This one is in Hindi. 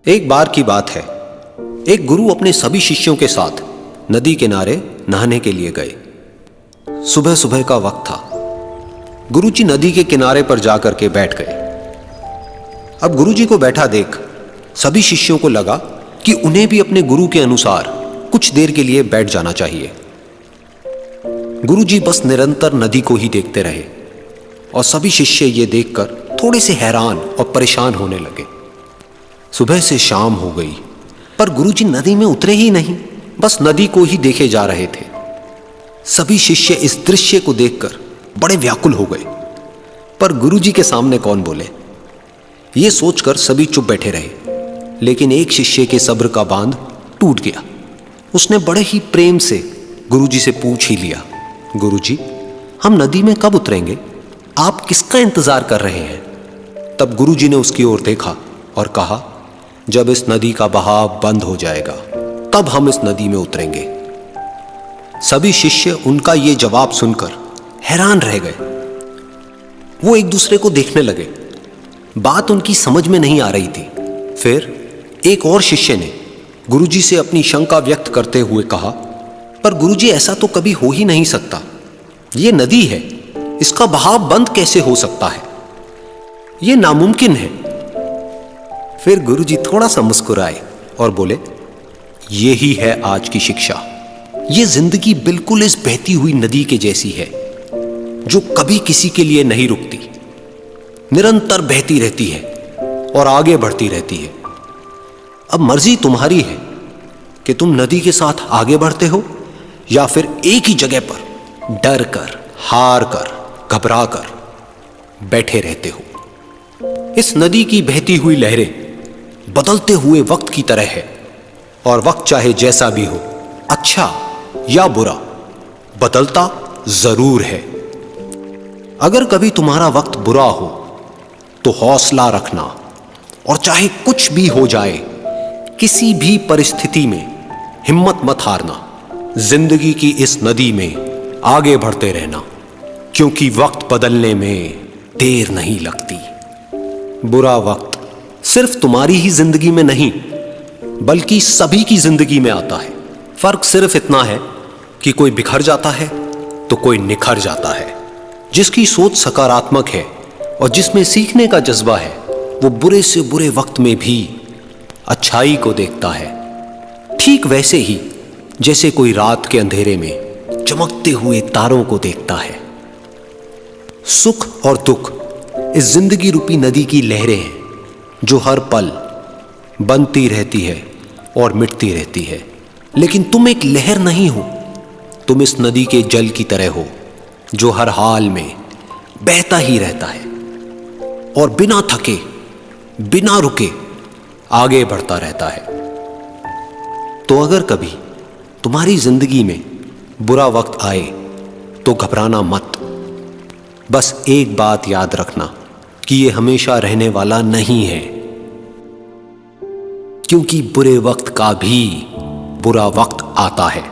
एक बार की बात है, एक गुरु अपने सभी शिष्यों के साथ नदी किनारे नहाने के लिए गए। सुबह सुबह का वक्त था। गुरुजी नदी के किनारे पर जाकर के बैठ गए। अब गुरुजी को बैठा देख सभी शिष्यों को लगा कि उन्हें भी अपने गुरु के अनुसार कुछ देर के लिए बैठ जाना चाहिए। गुरुजी बस निरंतर नदी को ही देखते रहे और सभी शिष्य ये देखकर थोड़े से हैरान और परेशान होने लगे। सुबह से शाम हो गई पर गुरुजी नदी में उतरे ही नहीं, बस नदी को ही देखे जा रहे थे। सभी शिष्य इस दृश्य को देखकर बड़े व्याकुल हो गए, पर गुरुजी के सामने कौन बोले, ये सोचकर सभी चुप बैठे रहे। लेकिन एक शिष्य के सब्र का बांध टूट गया। उसने बड़े ही प्रेम से गुरुजी से पूछ ही लिया, गुरुजी, हम नदी में कब उतरेंगे? आप किसका इंतजार कर रहे हैं? तब गुरुजी ने उसकी ओर देखा और कहा, जब इस नदी का बहाव बंद हो जाएगा तब हम इस नदी में उतरेंगे। सभी शिष्य उनका ये जवाब सुनकर हैरान रह गए। वो एक दूसरे को देखने लगे। बात उनकी समझ में नहीं आ रही थी। फिर एक और शिष्य ने गुरुजी से अपनी शंका व्यक्त करते हुए कहा, पर गुरुजी, ऐसा तो कभी हो ही नहीं सकता। ये नदी है, इसका बहाव बंद कैसे हो सकता है? ये नामुमकिन है। फिर गुरुजी थोड़ा सा मुस्कुराए और बोले, यही है आज की शिक्षा। ये जिंदगी बिल्कुल इस बहती हुई नदी के जैसी है, जो कभी किसी के लिए नहीं रुकती, निरंतर बहती रहती है और आगे बढ़ती रहती है। अब मर्जी तुम्हारी है कि तुम नदी के साथ आगे बढ़ते हो या फिर एक ही जगह पर डर कर, हार कर, घबरा कर बैठे रहते हो। इस नदी की बहती हुई लहरें बदलते हुए वक्त की तरह है, और वक्त चाहे जैसा भी हो, अच्छा या बुरा, बदलता जरूर है। अगर कभी तुम्हारा वक्त बुरा हो तो हौसला रखना, और चाहे कुछ भी हो जाए, किसी भी परिस्थिति में हिम्मत मत हारना। जिंदगी की इस नदी में आगे बढ़ते रहना, क्योंकि वक्त बदलने में देर नहीं लगती। बुरा वक्त सिर्फ तुम्हारी ही जिंदगी में नहीं, बल्कि सभी की जिंदगी में आता है। फर्क सिर्फ इतना है कि कोई बिखर जाता है तो कोई निखर जाता है। जिसकी सोच सकारात्मक है और जिसमें सीखने का जज्बा है, वो बुरे से बुरे वक्त में भी अच्छाई को देखता है। ठीक वैसे ही जैसे कोई रात के अंधेरे में चमकते हुए तारों को देखता है। सुख और दुख इस जिंदगी रूपी नदी की लहरें हैं, जो हर पल बनती रहती है और मिटती रहती है। लेकिन तुम एक लहर नहीं हो, तुम इस नदी के जल की तरह हो, जो हर हाल में बहता ही रहता है और बिना थके, बिना रुके आगे बढ़ता रहता है। तो अगर कभी तुम्हारी जिंदगी में बुरा वक्त आए तो घबराना मत। बस एक बात याद रखना कि ये हमेशा रहने वाला नहीं है, क्योंकि बुरे वक्त का भी बुरा वक्त आता है।